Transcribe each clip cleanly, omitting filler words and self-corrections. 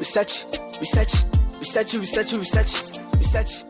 research, research, research, research, research, research.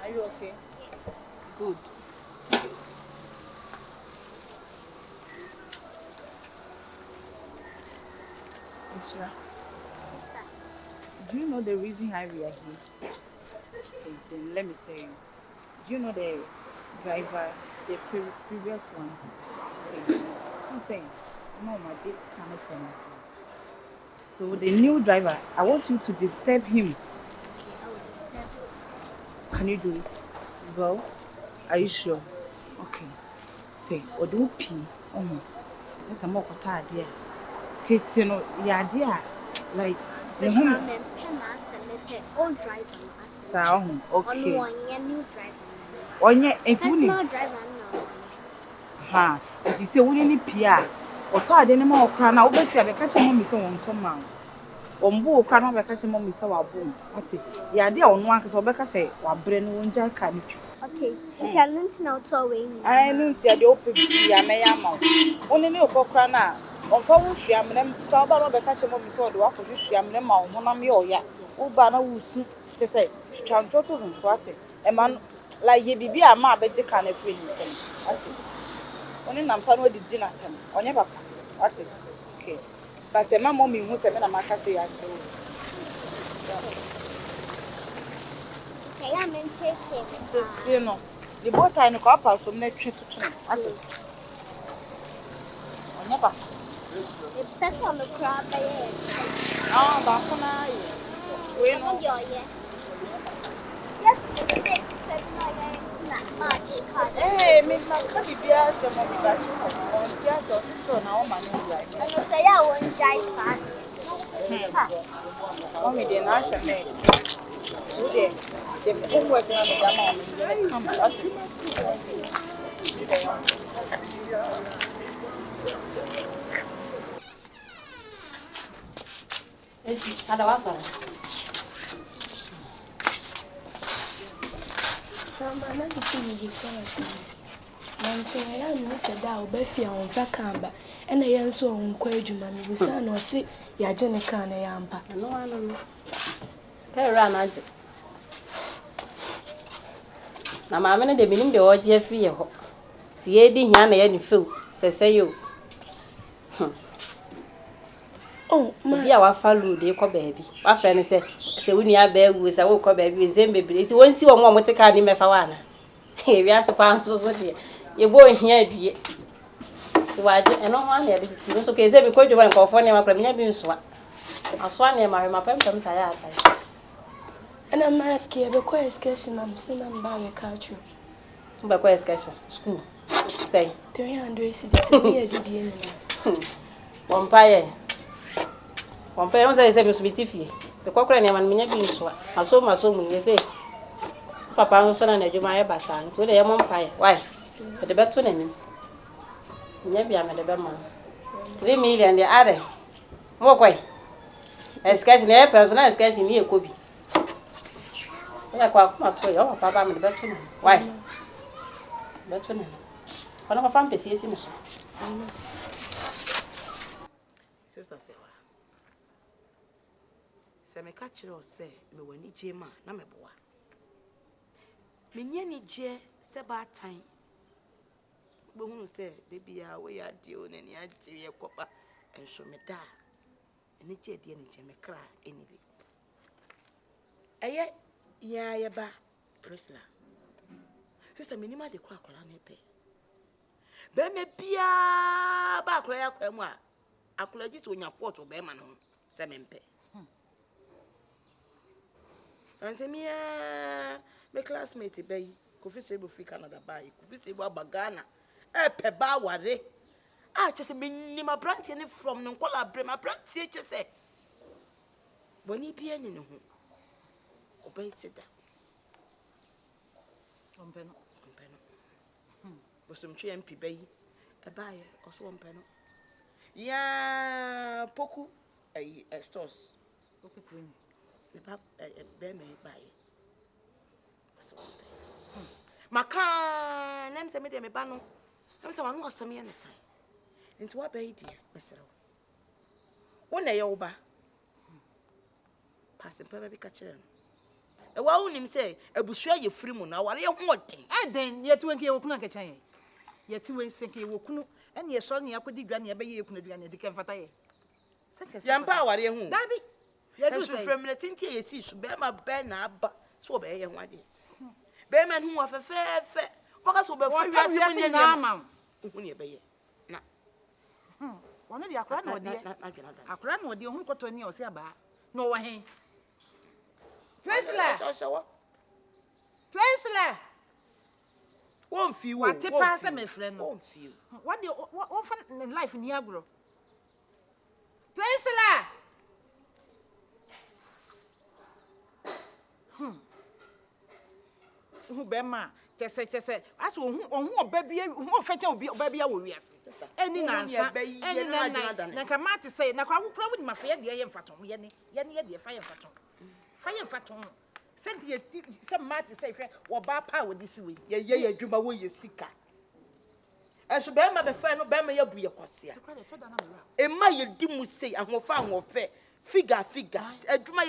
Are you okay? Good. Nhyira, do you know the reason why we are here? Okay, then let me tell you. Do you know the driver, the previous ones? Okay. I'm saying, no, my date cannot from myself. So the new driver, I want you to disturb him. I will disturb him. Can you do it? Well, are you sure? Okay. Say, Odu P. That's a more idea. Titi no, yeah, dear. Like, The home and master let old driver. Sound okay. On new drivers. Onye enti That's wuni. not driver now. Ha, enti se wuni ni pia. Oto ade ne ma okra na obeti abeka che mo mi se won to ma. Ombu okra na obeka che mo mi se wa bom. Ati, ya ade a onu anka se obeka se wa bre no wonja ka ni twi. Okay, it's a lunch now to away. I know tia de ope bi ya me ya ma. Oni ne okra na onfa wo hwia mnem ka oba no obeka che mo mi se o de wa ko hwia mnem ma wo na me oya. Wo ba na wo su te se twanto to zun so ate. E man like ye bibi ama abeje ka na free ni se. Ate. Oni nam sa no di na tem. Onye papa. Ate. Okay. But my mommy who say me na maka say ya. Say I'm in take. You know. The boat I no ka pa so na twi to. Ate. Onye papa. The first one the crab by Ah, ba ko na ye. We no. Yes, mistake. Eh, me na ka bibia se mo bi ba. On tia so na o ma no right. I know say I won't die fast. Mommy dey na say me. Who dey? The homework na me da ma. Come, that's it. Esi, ada wasoro. Mama, na see you before. Man say I am say da obefi a onfa kamba. Ena ye nso onkwa adwuma me busa na o se ya je ne kan na ya ampa. No. Tell ran aje. Na maame ne de minim de oje afi ye ho. Si ye di hia na ye ni few. Sese yo. Oh, ma Bia wa falu de ko baabi. Wa fra ne se wuni abagu se wo ko baabi zembebele. Ti wonsi wo mo moteka ni mefa wana. E wi asepa so de. Ye bo hia adue. Ti waje eno ho na ye de ti so ke ze bi ko dwo ban ko fo ne makra nya bi nso a. Aso na ma ma pem ta ya ata. ena ma ke be ko excursion am sinam ba we culture. Mba ko excursion school. Say 300 cedis be adudie ni na. Pompaye on say me subitifie. Be kokora ne man menya bi nso a. Aso mu nye say. Papa nso na adwuma ye basa. Nti de ye mompaye. Why? De beto na nim. Nya bia me de be ma. 3 million de are. Mo kwai. Excursion e personal excursion ni ekobi. Ya kwa kuma to yo papa me de beto na. Why? Beto na. Kono ko fam pesi esi no so. Sister Sewa. Se me catch you say me wani je ma na me boa. Me nye ni je se ba tan. But who say, baby, we are doing any agile copper and show me da. And it's yet the energy me cry anyway. Aye, ya ba, Priscilla. Sister Minima de Quack on a pay. Beme Pia Baclaya Quemwa. I could just when your photo beman, Semempe. And say me, my classmate bay, Coffee free Canada by Coffee Bagana. Peba ware. I just mean my branch from Noncola Brema branch, just say. When he be any no. Obey said that. But some GMP bay, a buyer or some panel. Ya Poku, a stores. The pap a bear may buy. Macan, I'm some medium banner. I'm someone was some any time. Into what bay, dear, Mr. One day over. Passing Pepper catcher. A wow him say, a bushra you free moon, now what are you wanting? I then yet when you open a kitchen. Yet 2 ways think you will, and your son, you put the granny, but you couldn't do any decafatae. Yampa, what are you? Dabby, You're from the tinty, you see, should bear my banner, but so bear one day. Bear man who have a fair, what else will be for you in our mouth? When you bay. One of the Akran or dear, Akran or the home cotton or Saba. No way. Priscilla! Priscilla! Won't feel what to pass a friend. Won't feel. What do you often in life in Yagro? Priscilla! Who Bema, just say, as who baby, who fetch will be baby, I will be sister. Any answer, any Nakamati say, Naka will probably my fair dear Faton, Yenny, dear fire Faton. Fire Faton. Send you some matter say, or bar power this way. Yeah, dream away your seeker. I should bear my friend, bear my be a corsia. A my dimu say, I will find what fair. Figure, a drama,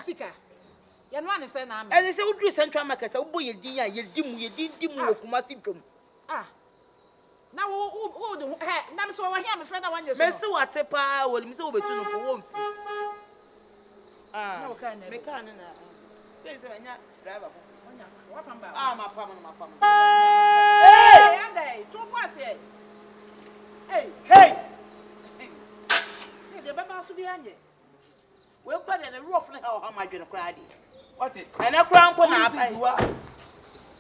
seeker. Yan one is an arm. And it's all do central market, oh boy, you didn't Ah. Now, oh, now, so I have a friend. I want you to so what a power will miss over to one. Ah, no, can make an driver. My papa. Hey, Hey, the Baba should be on you. we're quite in a rough how am I going to cry? What is and a crown for now?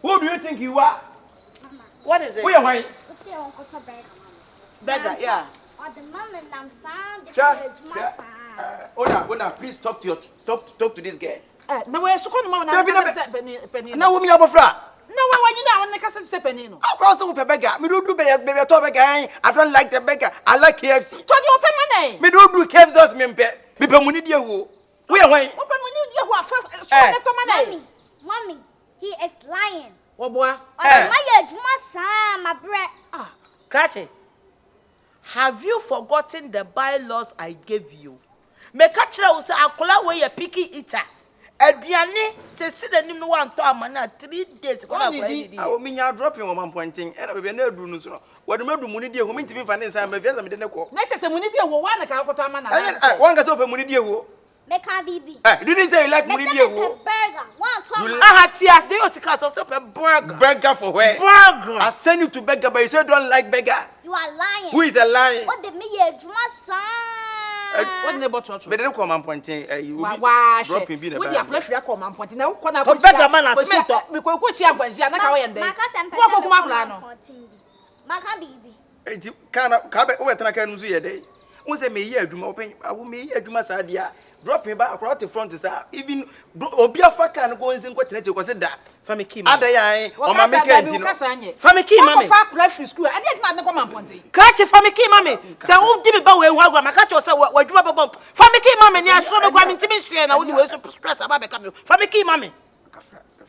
Who do you think you are? What is it? We are white. Beggar, yeah. Or the mom and I'm sad. Ona, please talk to this girl. Now we're so common. Now we are fra. No, when you know when the cousin Sepenino. I'll cross over beggar. Me do baby top beggar. I don't like the beggar. I like KFC. Told you open my name. Me do KFC does me pe money dear wo. We are white. Open my name. Mommy, he is lying. Oh boy. My bread. Ah, Cratchy. Have you forgotten the bylaws I gave you? Make a child say, I'll away a picky eater. Adriane says, sit and no one to a man 3 days. I will mean you're dropping on one pointing, and I will never do no. What the money dear who mean to be finance and my vessel didn't call. Next is a money dear one like our man. One gets open money dear wo. Make a baby. You didn't say you like money dear wo. Burger. They also cast us up a burger. Burger for where? Burger. I send you to beggar, but you say don't like beggar. You are lying. Who is a liar? What the me a son? What neighbor church? But they don't come and pointing. You will dropping being a with your pleasure. Come and point now. Beggar man has meant to. Because she has not going there. Maka baby. Can't over Tanaka day. Once a year, I will make a Juma Sadia. Dropping back across the front is even Obia Faka and going in what to consider that. Family, Ada or my Family, mammy. left school. I did not come and point. Catch a family, mammy. So who did it by way of my catch yourself? What you have about family, mammy? Yes, so I'm going to miss you and I wouldn't stress about becoming family, mammy.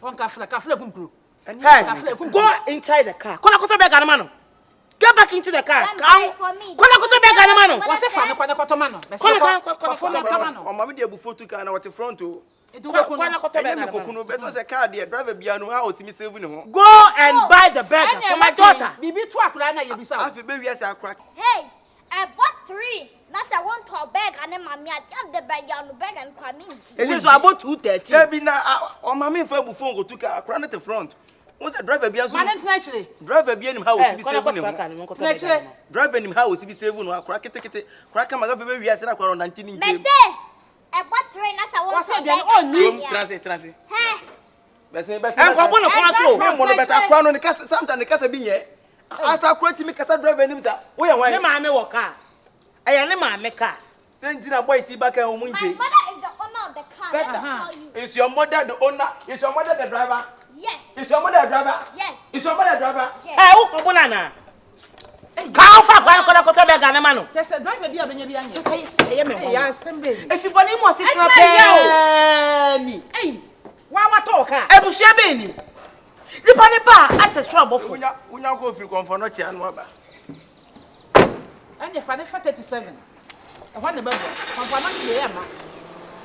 One kafla kunkuru. Hey, go inside the car. Kola koto bega na mano. Get back into the car. Kola koto bega na mano. What's a fan? Kola koto mano. On mommy dey before to car na what front to. Do go me kokunu beto say car there driver bia no how otimi save ni ho. Go and buy the burger for my daughter. Bibi to akura na ye bisa. Afi be wi say akra. Hey, I bought 3. That's I want to bag and then mommy at the bag on bag and community. It is about 2:30. Yeah, be na o mama fa bu phone go to car akra na the front. What's the driver bia so? Man actually. Driver bia nim how otimi save ni ho. Actually. Driver nim how otimi save no akra kete. Kra ka maga fa be wi say na akra 19 nje. Me say I bought 3. That's I want to bag. Oh, ni. Transit. Hey. Bese. En ko bono kwa so. Me mo no beta akra no ne kasa sometimes ne kasa bi nye. Asa akra timi kasa driver nim sa. Wo ye wan. Ne ma me wo car. Aya ne ma me car. Sentina boy see back on My Munje. mother is the owner of the car. Better. Let me tell you. Is your mother the owner? Is your mother the driver? Yes. Is your mother the driver? Yes. Is your mother the driver? Yes. Eh, wo ko bona na. Ka fa ko to be ga na ma no. Just drive be abenya bi anya. Just say me ho. Ya assembly. If you body mo sit na be ni. Hey. Wa to ka. Ebusua be ni. Nipa ne ba access trouble for. Unya go free Confrontation anu aba. Anya fa ne fa 37. E ho ne babo. Confrontation dey ama.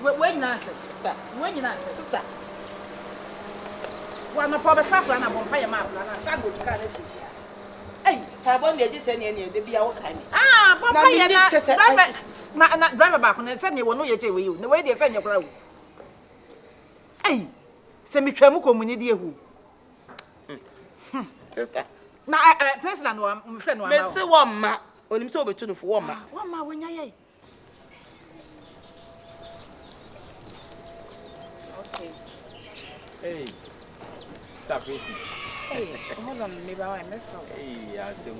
We nyina se sister. We nyina se sister. Wa na po be fa kra na bo pa ye ma kra na sa go ka na fi. Hey, ka bon dey say ne de bia wo ka ni. Ah, bo pa ye na driver back na say ne wo no ye che we you. Ne we dey say ne kra wo. Hey, se mi twa mu komuni di ehu. Sister. Na president wa mfre no Me se wo ma. Onim se obetu no fo wo ma. Wa ma wonya ye. Okay. Hey. Stop racing. Hey, hold on, maybe I miss out. Hey, I say,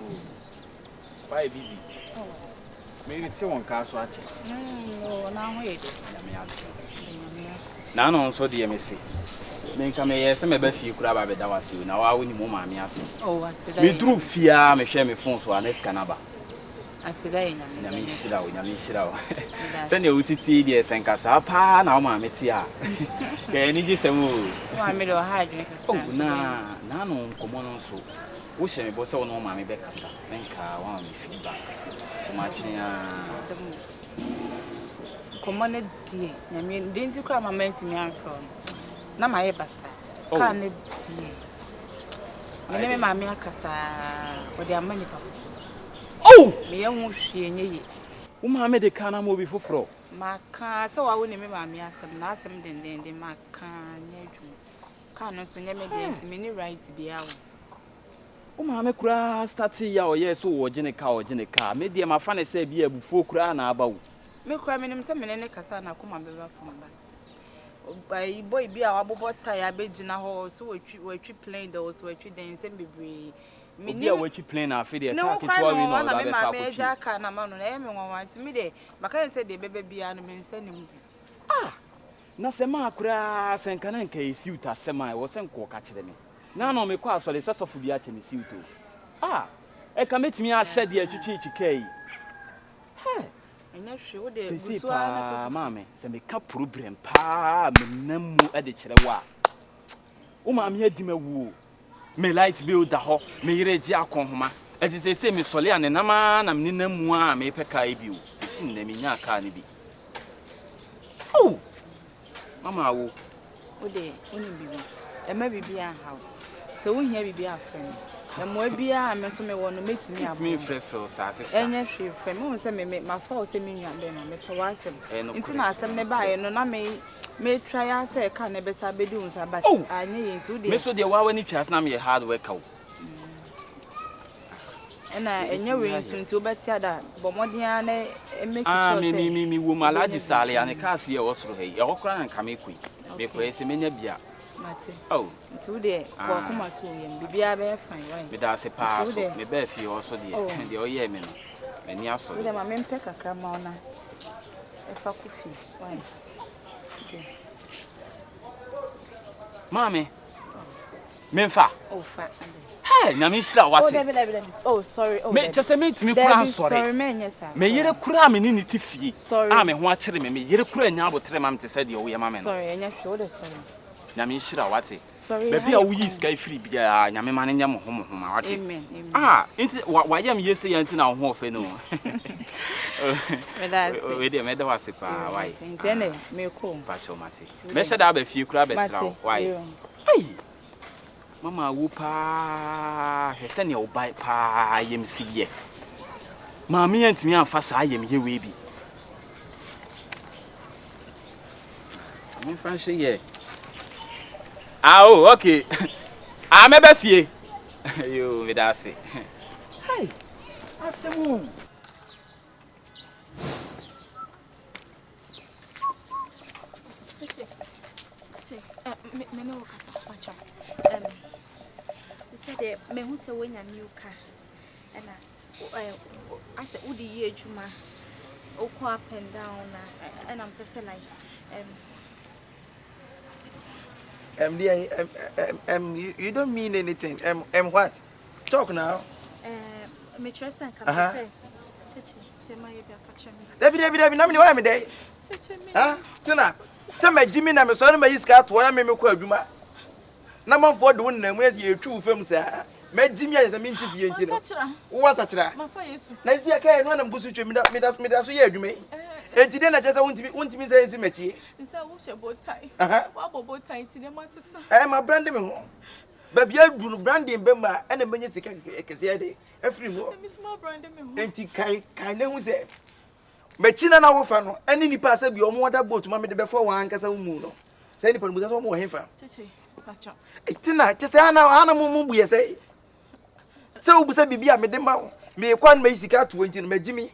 why busy? Oh. Maybe it's one car swatch. No, now wait. Now, no, so the MSC. Men come here, some of you grab a bed. I was you now. I will move my ass. Oh, I said, me drew fear, me share me phone so an escanaba. I said, Nhyira. Send your city, dear Sankasa, pa, now, mamma, tia. Can you just say, oh, I made a high drink. Oh, no, come on, so. Wish me both on mammy Beccasa. Then car one feedback. So much. Come on, dear. I mean, didn't you come a man to me? I'm from. Na my basa. Can it be? My name is Mammy Cassa, or the money. Oh, me young she and Mamma de Cana move before fro. My car, so I wouldn't remember me as some last and then the my can't so never get many right to be out. Oh, Mamma cry, start see our yes, or Jenica, made the my funny say be a before crying about. Me cry me some men Cassana come and be from back. By boy be our bobot tire bedina horse, so we playing those were then send me. Me what you playing our fiddy No, attack to we know my major can amount on everyone wants me there. But I said the baby be an send him. Ah, Nasema cry, San Canan case you to semi wasn't co catch them. Now, no, me quite so the sort of Fubiat and the too. Ah, a commit me, I said, the Chichi. Hey. And you sure they see, mammy, send me cup problem, pa, me at the Cherewa. Oh, mammy, had him a woo. Me light build the hall, me read Jacoma. As they say, Miss Solian and Naman, I'm Nina Mua, me pecaibu. Sing them in your carnibi. Oh, Mamma, oh, they only be, and maybe be a house. So we here be a friend. And more be a man, so may want to make me a me freffle, Sassy. And yes, she friend won't send me my fault, send me and then I make a wife. And it's not some nearby, and I may try. I say, can never be doing so, but I need to do so. The one you trust now, me hard work out. And I know soon to bet that, but more than make me, woman, large Sally, and a car see also. Hey, your crown and come quick. Because a many beer. Oh, today, welcome to him. Be a fine, right? But that's a pass. Me bear you also, dear. And the old men. And yes, so my men peck a cramona. If I could feel, why? Mammy, Memfa. Oh, fat. Hey, Nhyira, what? Oh, sorry. Oh, just a minute, me crown, sorry. May you cram in it if ye. Sorry, I'm watching me. You're cruel now, but Tremam to say the old mamma. Sorry, and your shoulder, sorry. Nhyira, what's it? Sorry, baby, a wee sky free beer, Yamaman, Yam home. Amen. Ah, why am you saying until now, Hoffeno? We dey me dey wase pa why. Ntene me ko. Pacho mate. Me sha da ba fie kura be sra why. Ai. Mama wo pa, hwese ne wo bai pa yem siye. Maami antimi amfa saa yem ye we bi. Me fa she ye. Ah oh, okay. Ah me ba fie. Yo, me da se. Hai. Asemu. Me no kasa pacha. Said me who say when a new car. And I said udi ye juma. O go up and down and I'm just like you don't mean anything. What? Talk now. Me trust and come say. Cheche, my be afacha me. Debi na me why me dey? Cheche me. Ah, tina. Say me Jimmy na me so na me yiska to na me ko adwuma. Na man for the one na mu ye twu fam sa. Me Jimmy ya say me ntifie nti no. Wo wasachira. Mafa Yesu. Na isi aka no na mgusu twa me da so ye adwuma. Enti de na chese wontimi say nsi machi. Nsa wo hye botai. Wa bobotai nti de masesa. Ma brand me ho. Ba bia duru branding be ma na menye sika kese de. Afri ho. Me small brand me ho. Enti kai na hu say machi na wo fa no ene nipa say bi omo wada boat ma me de be for wan kasa mu no. Say nipa mu say so mo hefa. Cheche, pacha. Tina chese ana mu bu ye say. Say obusa bibia me de ma me kwan ma sika 20 no magimi.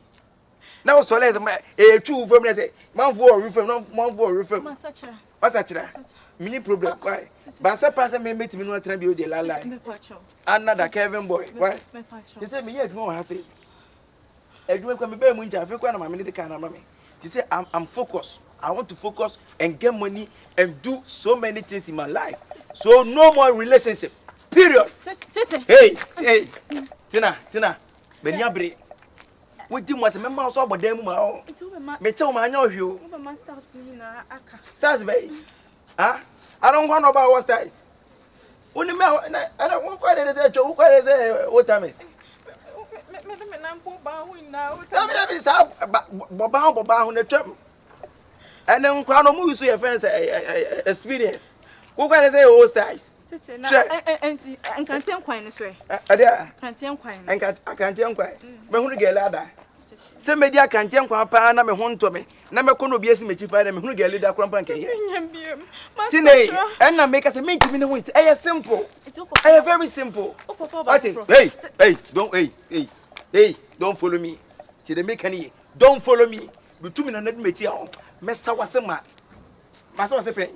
Na wo sole twu fam na say man for refam no man for refam. Masachira. Mini problem why? But say pass me meet me no try be o de la. Me pacha. Another Kevin boy. Why? Me pacha. You say me here tomorrow ha say. Edwin kwa me be mu nja fe kwa na ma me de kan na ma me. You say I'm focused. I want to focus and get money and do so many things in my life. So no more relationship. Period. Cheche. Hey. Tina. Benyabre. What do you want? Remember so about them ma. Me tell ma anya ohio. Wo ma stars ni na aka. Stars be. I don't want about what stars. Only me I don't want quite the church. Who quite say what time is? Me na mpo ba hu na. That is how Boba on the trip. And then crown of use your friends experience. Who quite say old stars? Cheche na enti ankantian kwan ni so e. Adia. Kantian kwan. Ankantian kwan. Me hu ge lada. Se me dia kantian kwan pa na me hu nto me. Na me kono biasi me chipa na me hu ge lada kwan pa nke ye. Nyambiem. Tine, and na make us a make me no wint. Eh simple. Eh very simple. Hey, don't follow me. Ti the make any. Don't follow me. You two me na net me chi a. Mesa wasema. Masa wase friend.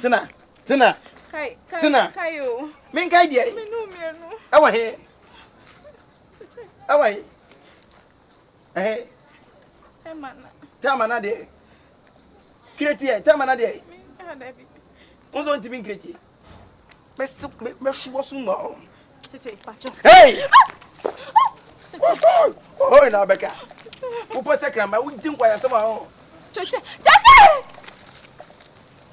Tina. Kai. Tina. Kayo. Men kai dia. Me no me no. Awa he. Awa he. Eh. Tama na de. Kreti tama na de. Ozo ntimi kreti. Me shuwo sumo. Cheche, pacho. Hey! Oh, na beka. Upo sekra ma udin kwa yasema ho. Cheche.